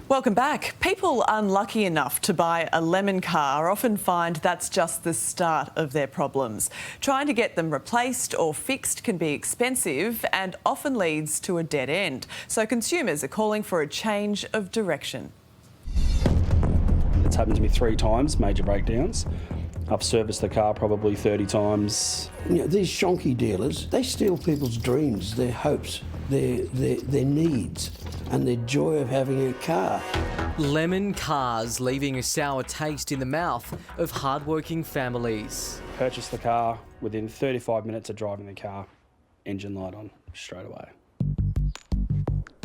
Welcome back. People unlucky enough to buy a lemon car often find that's just the start of their problems. Trying to get them replaced or fixed can be expensive and often leads to a dead end. So consumers are calling for a change of direction. It's happened to me 3 times, major breakdowns. I've serviced the car probably 30 times. You know, these shonky dealers, they steal people's dreams, their hopes, their needs and their joy of having a car. Lemon cars leaving a sour taste in the mouth of hardworking families. Purchased the car, within 35 minutes of driving the car, engine light on straight away.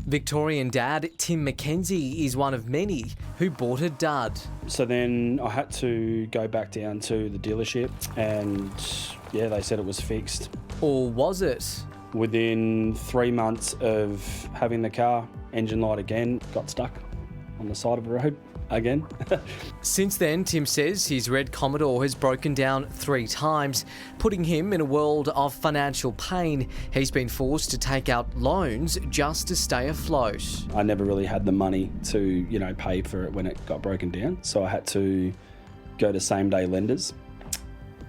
Victorian dad Tim McKenzie is one of many who bought a dud. So then I had to go back down to the dealership and yeah, they said it was fixed. Or was it? Within 3 months of having the car, engine light again, got stuck on the side of the road again. Since then, Tim says his red Commodore has broken down 3 times, putting him in a world of financial pain. He's been forced to take out loans just to stay afloat. I never really had the money to, pay for it when it got broken down. So I had to go to same-day lenders,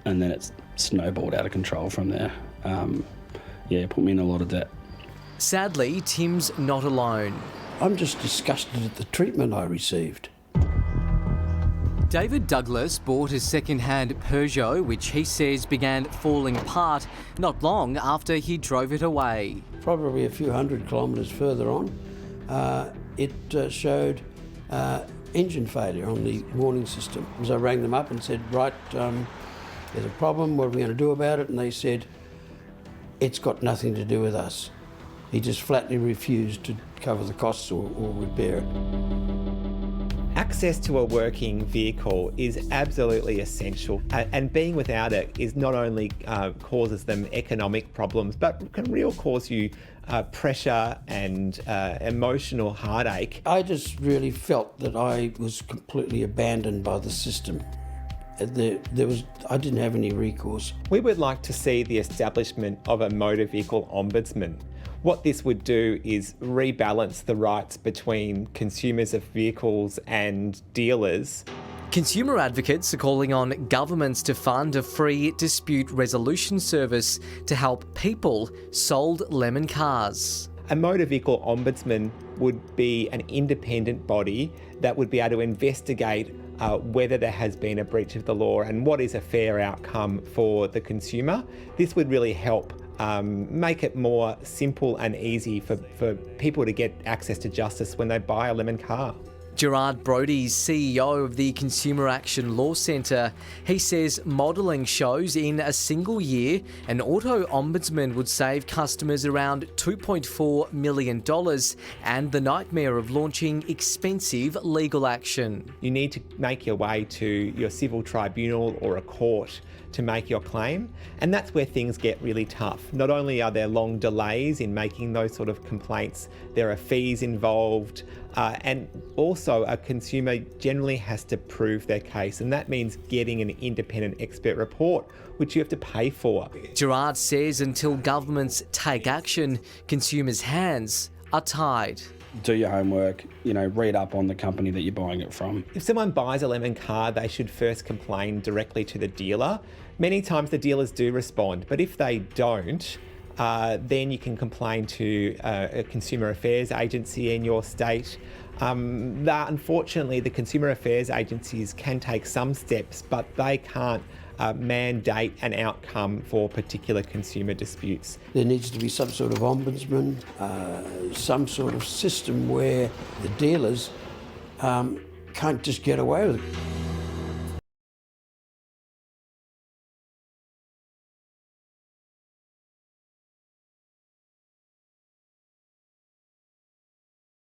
and then it's snowballed out of control from there. It put me in a lot of debt. Sadly, Tim's not alone. I'm just disgusted at the treatment I received. David Douglas bought a second-hand Peugeot, which he says began falling apart not long after he drove it away. Probably a few hundred kilometres further on, it showed engine failure on the warning system. As I rang them up and said, right, there's a problem, what are we going to do about it? And they said, it's got nothing to do with us. He just flatly refused to cover the costs or repair it. Access to a working vehicle is absolutely essential, and being without it is not only causes them economic problems, but can really cause you pressure and emotional heartache. I just really felt that I was completely abandoned by the system. I didn't have any recourse. We would like to see the establishment of a motor vehicle ombudsman. What this would do is rebalance the rights between consumers of vehicles and dealers. Consumer advocates are calling on governments to fund a free dispute resolution service to help people sold lemon cars. A motor vehicle ombudsman would be an independent body that would be able to investigate whether there has been a breach of the law and what is a fair outcome for the consumer. This would really help make it more simple and easy for people to get access to justice when they buy a lemon car. Gerard Brody's CEO of the Consumer Action Law Centre. He says modelling shows in a single year, an auto ombudsman would save customers around $2.4 million and the nightmare of launching expensive legal action. You need to make your way to your civil tribunal or a court to make your claim, and that's where things get really tough. Not only are there long delays in making those sort of complaints, there are fees involved, and also a consumer generally has to prove their case, and that means getting an independent expert report, which you have to pay for. Gerard says until governments take action, consumers' hands are tied. Do your homework, read up on the company that you're buying it from. If someone buys a lemon car, they should first complain directly to the dealer. Many times the dealers do respond, but if they don't, then you can complain to a consumer affairs agency in your state. Unfortunately, the consumer affairs agencies can take some steps, but they can't mandate an outcome for particular consumer disputes. There needs to be some sort of ombudsman, some sort of system where the dealers can't just get away with it.